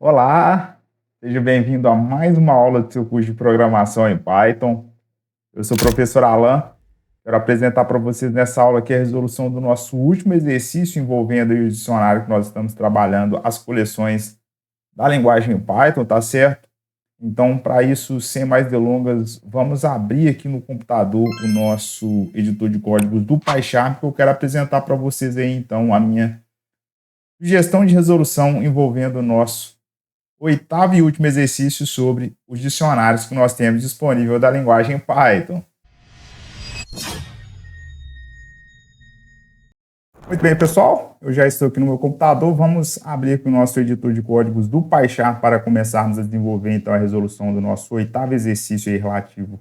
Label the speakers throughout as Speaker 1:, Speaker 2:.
Speaker 1: Olá, seja bem-vindo a mais uma aula do seu curso de programação em Python. Eu sou o professor Alan. Quero apresentar para vocês nessa aula aqui a resolução do nosso último exercício envolvendo aí o dicionário que nós estamos trabalhando, as coleções da linguagem Python, tá certo? Então, para isso, sem mais delongas, vamos abrir aqui no computador o nosso editor de códigos do PyCharm, que eu quero apresentar para vocês aí, então, a minha sugestão de resolução envolvendo o nosso oitavo e último exercício sobre os dicionários que nós temos disponível da linguagem Python. Muito bem, pessoal, eu já estou aqui no meu computador. Vamos abrir aqui o nosso editor de códigos do PyCharm para começarmos a desenvolver então a resolução do nosso oitavo exercício aí relativo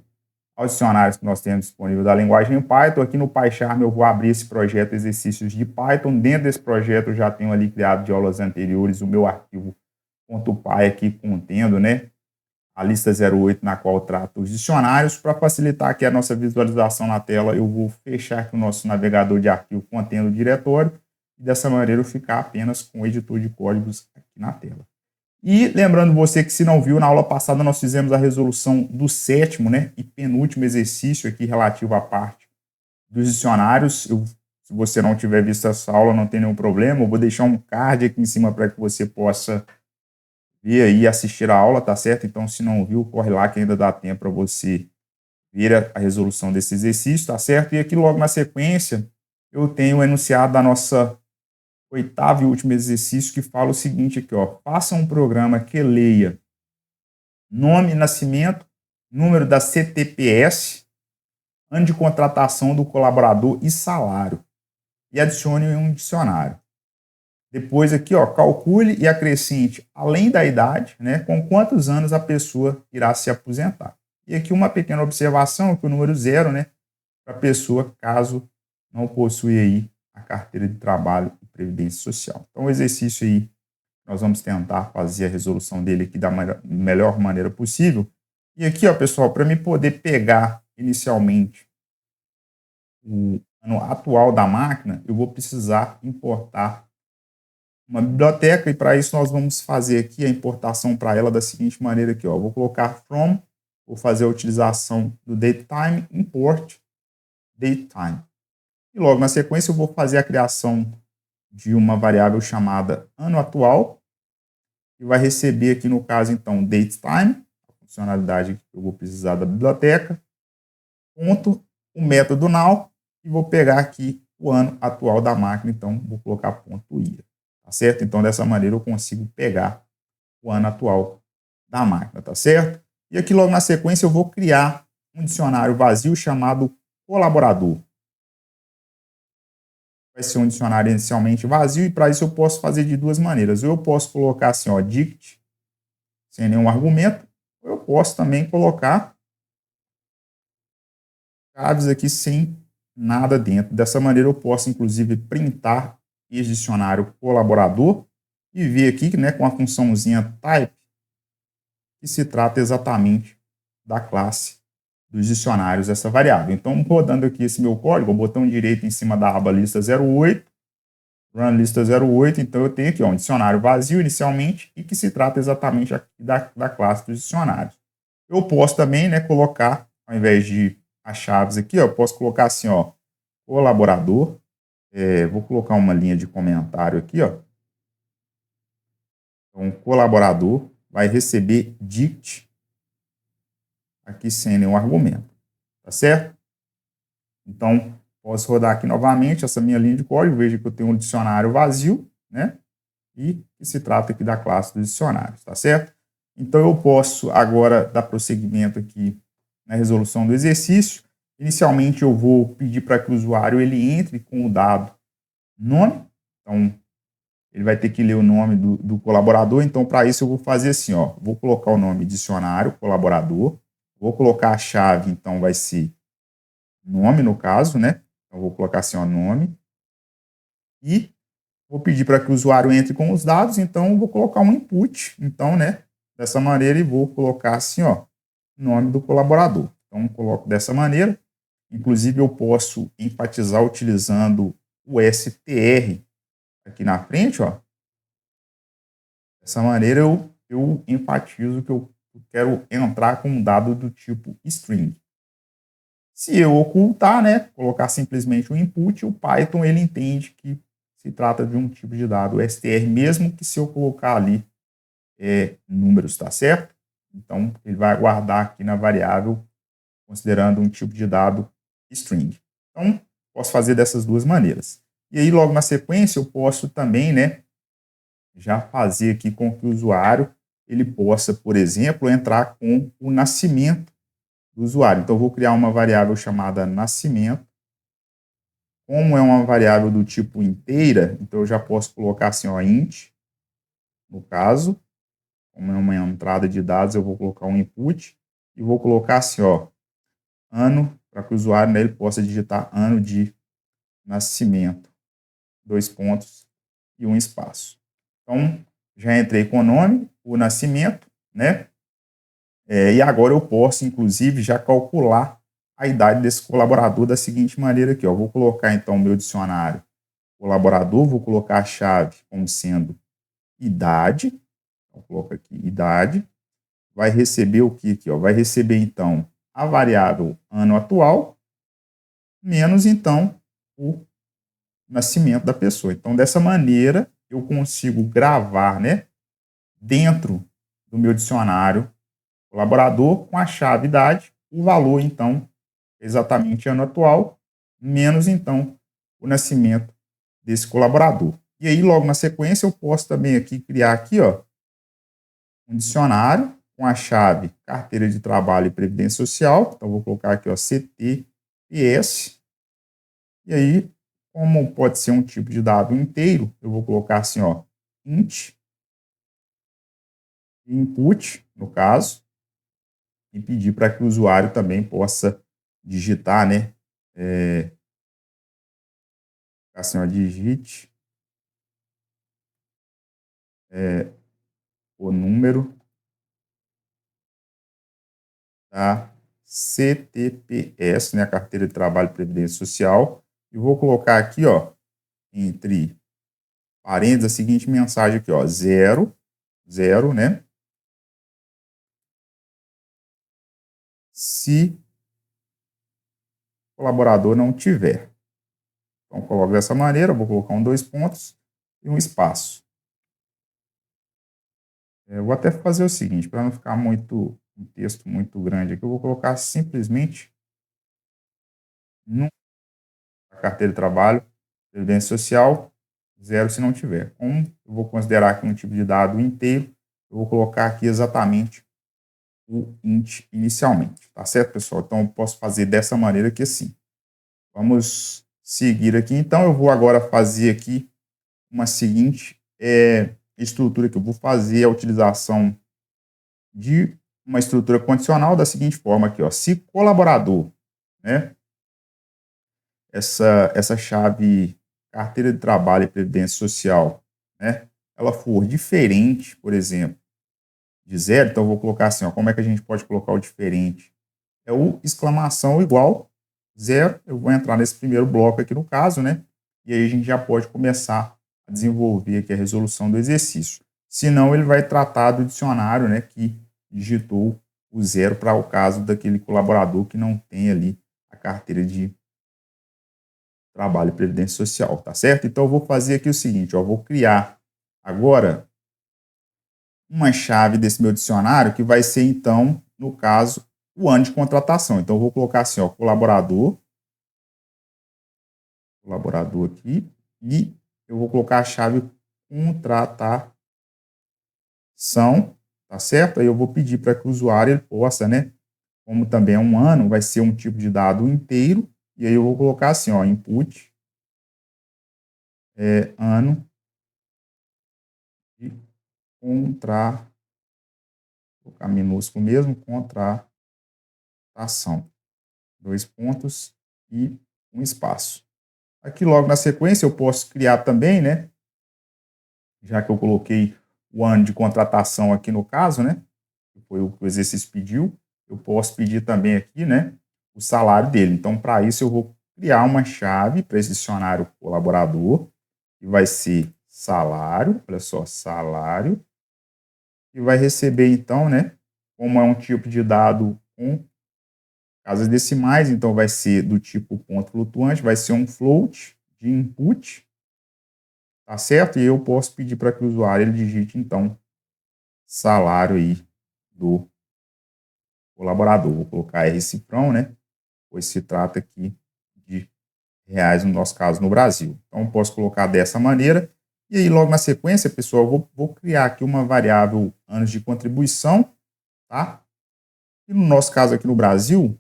Speaker 1: aos dicionários que nós temos disponível da linguagem Python. Aqui no PyCharm eu vou abrir esse projeto exercícios de Python. Dentro desse projeto eu já tenho ali criado de aulas anteriores o meu arquivo .py aqui contendo, né, a lista 08, na qual trata os dicionários. Para facilitar aqui a nossa visualização na tela, eu vou fechar aqui o nosso navegador de arquivo contendo o diretório, e dessa maneira eu ficar apenas com o editor de códigos aqui na tela. E lembrando você que, se não viu, na aula passada nós fizemos a resolução do sétimo, né, e penúltimo exercício aqui relativo à parte dos dicionários. Se você não tiver visto essa aula, não tem nenhum problema, eu vou deixar um card aqui em cima para que você possa ver aí, assistir a aula, tá certo? Então, se não viu, corre lá que ainda dá tempo para você ver a resolução desse exercício, tá certo? E aqui logo na sequência, eu tenho o enunciado da nossa oitavo e último exercício, que fala o seguinte aqui, ó: faça um programa que leia nome, nascimento, número da CTPS, ano de contratação do colaborador e salário, e adicione em um dicionário. Depois aqui, ó, calcule e acrescente, além da idade, né, com quantos anos a pessoa irá se aposentar. E aqui uma pequena observação, que o número 0, né, para a pessoa caso não possui aí a carteira de trabalho e previdência social. Então, o exercício aí, nós vamos tentar fazer a resolução dele aqui da melhor maneira possível. E aqui, ó, pessoal, para mim poder pegar inicialmente o ano atual da máquina, eu vou precisar importar uma biblioteca, e para isso nós vamos fazer aqui a importação para ela da seguinte maneira aqui, ó: vou colocar from, vou fazer a utilização do datetime, import datetime. E logo na sequência eu vou fazer a criação de uma variável chamada ano atual, que vai receber aqui no caso então datetime, a funcionalidade que eu vou precisar da biblioteca, ponto, o método now, e vou pegar aqui o ano atual da máquina, então vou colocar ponto .ia. Tá certo? Então, dessa maneira, eu consigo pegar o ano atual da máquina, tá certo? E aqui, logo na sequência, eu vou criar um dicionário vazio chamado colaborador. Vai ser um dicionário inicialmente vazio, e para isso eu posso fazer de duas maneiras. Ou eu posso colocar assim, ó, dict, sem nenhum argumento, ou eu posso também colocar chaves aqui sem nada dentro. Dessa maneira, eu posso, inclusive, printar esse dicionário colaborador e ver aqui, né, com a funçãozinha type, que se trata exatamente da classe dos dicionários, essa variável. Então, rodando aqui esse meu código, o botão direito em cima da aba lista 08, run lista 08, então eu tenho aqui, ó, um dicionário vazio inicialmente, e que se trata exatamente aqui da classe dos dicionários. Eu posso também, né, colocar, ao invés de as chaves aqui, ó, eu posso colocar assim, ó, colaborador. Vou colocar uma linha de comentário aqui, ó. Então, o colaborador vai receber dict aqui sem nenhum argumento, tá certo? Então, posso rodar aqui novamente essa minha linha de código. Veja que eu tenho um dicionário vazio, né? E que se trata aqui da classe dos dicionários, tá certo? Então, eu posso agora dar prosseguimento aqui na resolução do exercício. Inicialmente, eu vou pedir para que o usuário ele entre com o dado nome. Então, ele vai ter que ler o nome do colaborador. Então, para isso, eu vou fazer assim, ó. Vou colocar o nome dicionário, colaborador. Vou colocar a chave, então vai ser nome, no caso, né? Então, vou colocar assim, ó, nome. E vou pedir para que o usuário entre com os dados. Então, eu vou colocar um input. Então, né? Dessa maneira, e vou colocar assim, ó, nome do colaborador. Então, eu coloco dessa maneira. Inclusive, eu posso enfatizar utilizando o str aqui na frente, ó. Dessa maneira, eu enfatizo que eu quero entrar com um dado do tipo string. Se eu ocultar, né, colocar simplesmente o input, o Python ele entende que se trata de um tipo de dado str, mesmo que se eu colocar ali números, tá certo? Então, ele vai guardar aqui na variável, considerando um tipo de dado string. Então, posso fazer dessas duas maneiras. E aí, logo na sequência, eu posso também, né, já fazer aqui com que o usuário ele possa, por exemplo, entrar com o nascimento do usuário. Então, eu vou criar uma variável chamada nascimento. Como é uma variável do tipo inteira, então eu já posso colocar assim, ó, int, no caso. Como é uma entrada de dados, eu vou colocar um input e vou colocar assim, ó, ano, para que o usuário, né, ele possa digitar ano de nascimento, 2 pontos e um espaço. Então, já entrei com o nome, o nascimento, né? E agora eu posso, inclusive, já calcular a idade desse colaborador da seguinte maneira aqui, ó. Vou colocar, então, o meu dicionário colaborador, vou colocar a chave como sendo idade. Então, coloco aqui idade. Vai receber o que aqui, ó? Vai receber, então, a variável ano atual, menos, então, o nascimento da pessoa. Então, dessa maneira, eu consigo gravar, né, dentro do meu dicionário colaborador com a chave idade, o valor, então, exatamente ano atual, menos, então, o nascimento desse colaborador. E aí, logo na sequência, eu posso também aqui criar aqui, ó, um dicionário com a chave carteira de trabalho e previdência social. Então, vou colocar aqui, ó, CTPS. E aí, como pode ser um tipo de dado inteiro, eu vou colocar assim, ó, int input, no caso, e pedir para que o usuário também possa digitar, né, assim, ó, digite o número da CTPS, né, a carteira de trabalho e previdência social, e vou colocar aqui, ó, entre parênteses, a seguinte mensagem aqui, ó, 0, né, se o colaborador não tiver. Então, coloco dessa maneira, vou colocar um 2 pontos e um espaço. Eu vou até fazer o seguinte, para não ficar muito, um texto muito grande aqui, eu vou colocar simplesmente no carteira de trabalho, previdência social, 0 se não tiver. Como eu vou considerar aqui um tipo de dado inteiro, eu vou colocar aqui exatamente o int inicialmente, tá certo, pessoal? Então, eu posso fazer dessa maneira aqui assim. Vamos seguir aqui. Então, eu vou agora fazer aqui uma seguinte estrutura que eu vou fazer a utilização de uma estrutura condicional da seguinte forma aqui, ó. Se colaborador, né, essa chave carteira de trabalho e previdência social, né, ela for diferente, por exemplo, de 0, então eu vou colocar assim, ó, como é que a gente pode colocar o diferente? É o exclamação igual 0, eu vou entrar nesse primeiro bloco aqui no caso, né, e aí a gente já pode começar a desenvolver aqui a resolução do exercício. Senão ele vai tratar do dicionário, né, que digitou o 0 para o caso daquele colaborador que não tem ali a carteira de trabalho e previdência social, tá certo? Então eu vou fazer aqui o seguinte, ó, vou criar agora uma chave desse meu dicionário que vai ser, então, no caso, o ano de contratação. Então eu vou colocar assim, ó, colaborador aqui, e eu vou colocar a chave contratação, tá certo? Aí eu vou pedir para que o usuário ele possa, né, como também é um ano, vai ser um tipo de dado inteiro, e aí eu vou colocar assim, ó, input ano de contratação, colocar minúsculo mesmo, contratação, 2 pontos e um espaço. Aqui logo na sequência eu posso criar também, né, já que eu coloquei o ano de contratação aqui no caso, né, que foi o que o exercício pediu, eu posso pedir também aqui, né, o salário dele. Então, para isso eu vou criar uma chave para esse dicionário colaborador, que vai ser salário, olha só, salário, e vai receber, então, né, como é um tipo de dado com casas decimais, então vai ser do tipo ponto flutuante, vai ser um float de input, tá certo? E eu posso pedir para que o usuário ele digite, então, salário aí do colaborador. Vou colocar R cifrão, né? Pois se trata aqui de reais, no nosso caso, no Brasil. Então, eu posso colocar dessa maneira. E aí, logo na sequência, pessoal, eu vou criar aqui uma variável anos de contribuição, tá? E no nosso caso aqui no Brasil,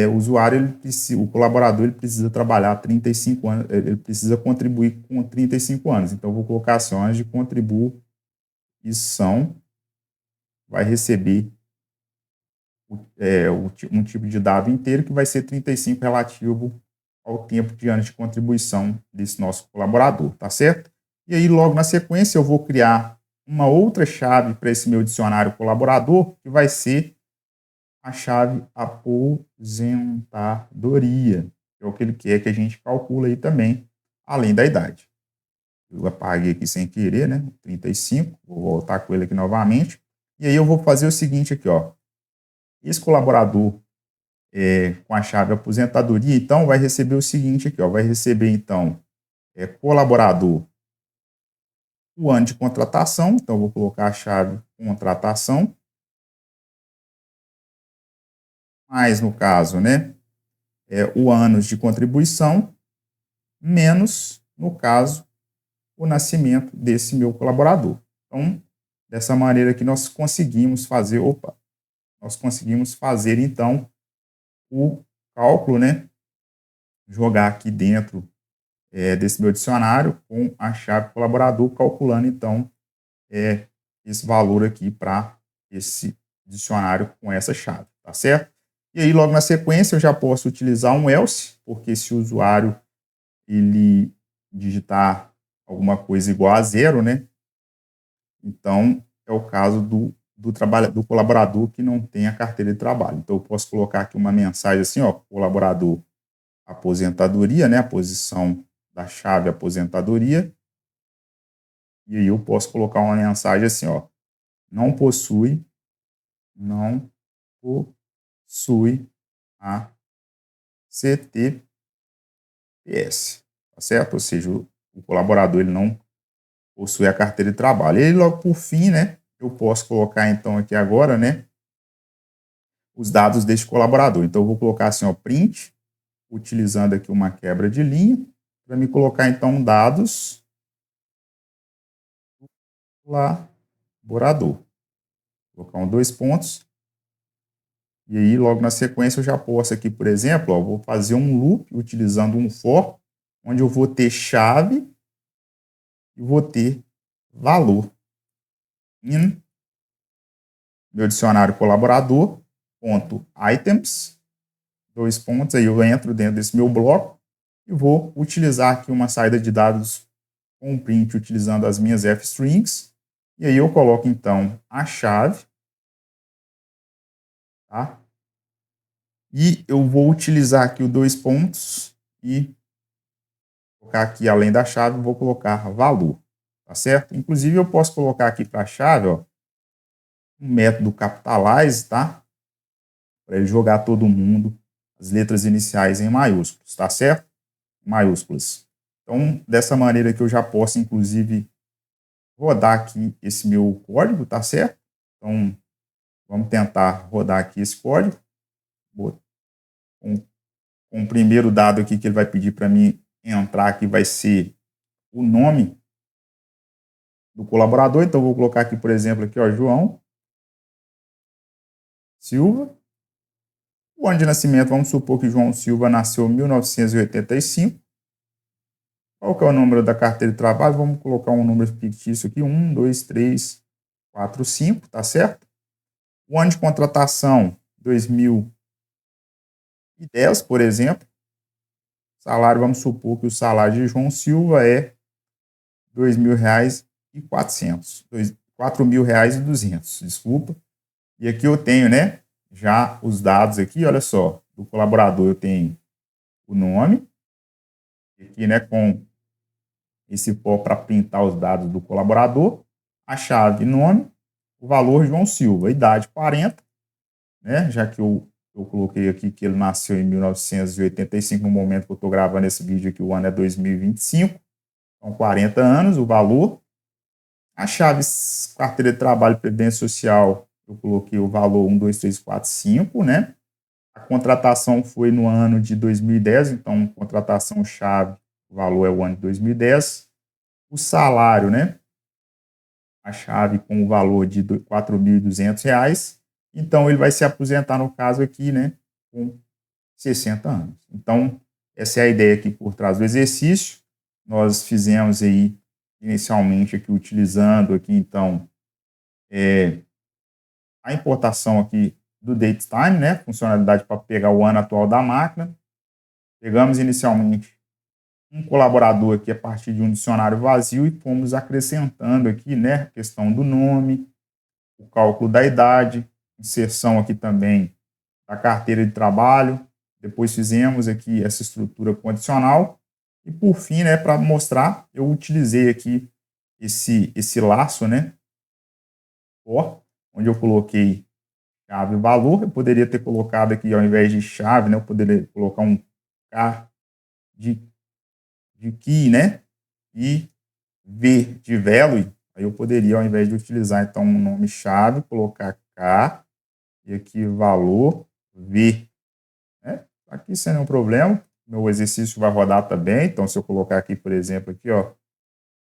Speaker 1: o usuário, o colaborador, ele precisa trabalhar 35 anos, ele precisa contribuir com 35 anos. Então, eu vou colocar assim, anos de contribuição, vai receber um tipo de dado inteiro que vai ser 35 relativo ao tempo de anos de contribuição desse nosso colaborador, tá certo? E aí, logo na sequência, eu vou criar uma outra chave para esse meu dicionário colaborador, que vai ser a chave aposentadoria, que é o que ele quer que a gente calcula aí também, além da idade. Eu apaguei aqui sem querer, né? 35, vou voltar com ele aqui novamente. E aí eu vou fazer o seguinte aqui, ó. Esse colaborador com a chave aposentadoria, então, vai receber o seguinte aqui, ó. Vai receber, então, colaborador, o ano de contratação, então eu vou colocar a chave contratação, mais no caso, né, o anos de contribuição, menos, no caso, o nascimento desse meu colaborador. Então, dessa maneira que nós conseguimos fazer, então, o cálculo, né, jogar aqui dentro desse meu dicionário com a chave colaborador, calculando, então, esse valor aqui para esse dicionário com essa chave, tá certo? E aí, logo na sequência, eu já posso utilizar um else, porque se o usuário ele digitar alguma coisa igual a zero, né? Então, é o caso do colaborador que não tem a carteira de trabalho. Então, eu posso colocar aqui uma mensagem assim, ó, colaborador aposentadoria, né? A posição da chave aposentadoria. E aí eu posso colocar uma mensagem assim, ó, não possui a CTPS, tá certo? Ou seja, o colaborador ele não possui a carteira de trabalho. E aí, logo por fim, né, eu posso colocar então aqui agora, né, os dados deste colaborador. Então, eu vou colocar assim, ó, print, utilizando aqui uma quebra de linha, para me colocar então dados do colaborador. Vou colocar dois pontos. E aí, logo na sequência, eu já posso aqui, por exemplo, ó, vou fazer um loop utilizando um for, onde eu vou ter chave e vou ter valor. In meu dicionário colaborador, ponto items, dois pontos, aí eu entro dentro desse meu bloco e vou utilizar aqui uma saída de dados com print utilizando as minhas f-strings, e aí eu coloco então a chave, tá? E eu vou utilizar aqui o dois pontos e colocar aqui, além da chave, vou colocar valor, tá certo? Inclusive, eu posso colocar aqui para a chave, ó, um método capitalize, tá? Para ele jogar todo mundo, as letras iniciais em maiúsculos, tá certo? Maiúsculas. Então, dessa maneira que eu já posso, inclusive, rodar aqui esse meu código, tá certo? Então, vamos tentar rodar aqui esse código. Com o primeiro dado aqui que ele vai pedir para mim entrar aqui vai ser o nome do colaborador. Então, eu vou colocar aqui, por exemplo, aqui, ó, João Silva. O ano de nascimento, vamos supor que João Silva nasceu em 1985. Qual que é o número da carteira de trabalho? Vamos colocar um número fictício aqui, 1, 2, 3, 4, 5, tá certo? O ano de contratação, 2010, por exemplo. Salário, vamos supor que o salário de João Silva é R$2.400, R$4.200, desculpa. E aqui eu tenho, né, já os dados aqui, olha só, do colaborador eu tenho o nome, aqui, né, com esse for para printar os dados do colaborador, a chave nome, o valor João Silva, idade 40, né? Já que eu coloquei aqui que ele nasceu em 1985, no momento que eu estou gravando esse vídeo aqui, o ano é 2025, então 40 anos, o valor. A chave carteira de trabalho e previdência social, eu coloquei o valor 1, 2, 3, 4, 5, né? A contratação foi no ano de 2010, então contratação chave, o valor é o ano de 2010. O salário, né? A chave com o valor de R$ 4.200. Então, ele vai se aposentar, no caso aqui, né? Com 60 anos. Então, essa é a ideia aqui por trás do exercício. Nós fizemos aí, inicialmente, aqui, utilizando aqui, então, a importação aqui do DateTime, né? Funcionalidade para pegar o ano atual da máquina. Pegamos inicialmente um colaborador aqui a partir de um dicionário vazio e fomos acrescentando aqui, né? A questão do nome, o cálculo da idade, inserção aqui também da carteira de trabalho. Depois fizemos aqui essa estrutura condicional. E por fim, né? Para mostrar, eu utilizei aqui esse laço, né? Onde eu coloquei chave e valor. Eu poderia ter colocado aqui, ao invés de chave, né? Eu poderia colocar um K de key, né? E V de value. Aí eu poderia, ao invés de utilizar, então, um nome chave, colocar K e aqui valor V. Né? Aqui sem nenhum problema. Meu exercício vai rodar também. Então, se eu colocar aqui, por exemplo, aqui, ó,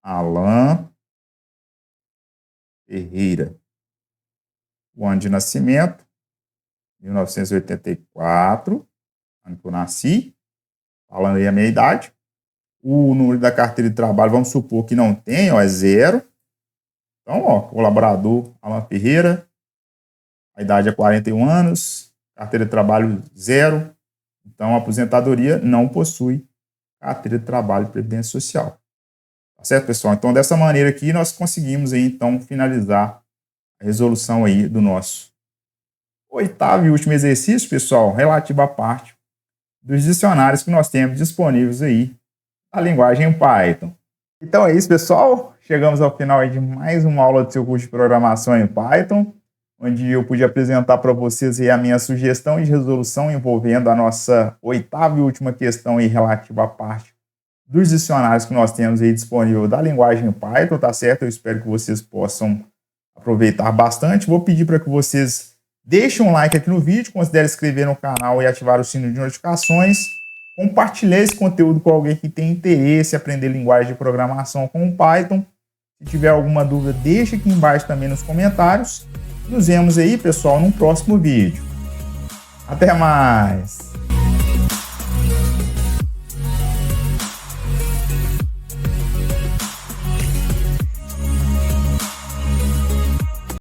Speaker 1: Alan Ferreira. O ano de nascimento, 1984, ano que eu nasci, falando aí a minha idade. O número da carteira de trabalho, vamos supor que não tem, ó, é 0. Então, ó, colaborador Alan Ferreira, a idade é 41 anos, carteira de trabalho 0. Então, a aposentadoria não possui carteira de trabalho e previdência social. Tá certo, pessoal? Então, dessa maneira aqui, nós conseguimos aí, então, finalizar a resolução aí do nosso 8º e último exercício, pessoal, relativo à parte dos dicionários que nós temos disponíveis aí na linguagem Python. Então é isso, pessoal. Chegamos ao final aí de mais uma aula do seu curso de programação em Python, onde eu pude apresentar para vocês aí a minha sugestão de resolução envolvendo a nossa 8ª e última questão aí relativa à parte dos dicionários que nós temos aí disponível da linguagem Python, tá certo? Eu espero que vocês possam aproveitar bastante. Vou pedir para que vocês deixem um like aqui no vídeo, considere se inscrever no canal e ativar o sino de notificações. Compartilhe esse conteúdo com alguém que tem interesse em aprender linguagem de programação com o Python. Se tiver alguma dúvida, deixe aqui embaixo também nos comentários. Nos vemos aí, pessoal, num próximo vídeo. Até mais!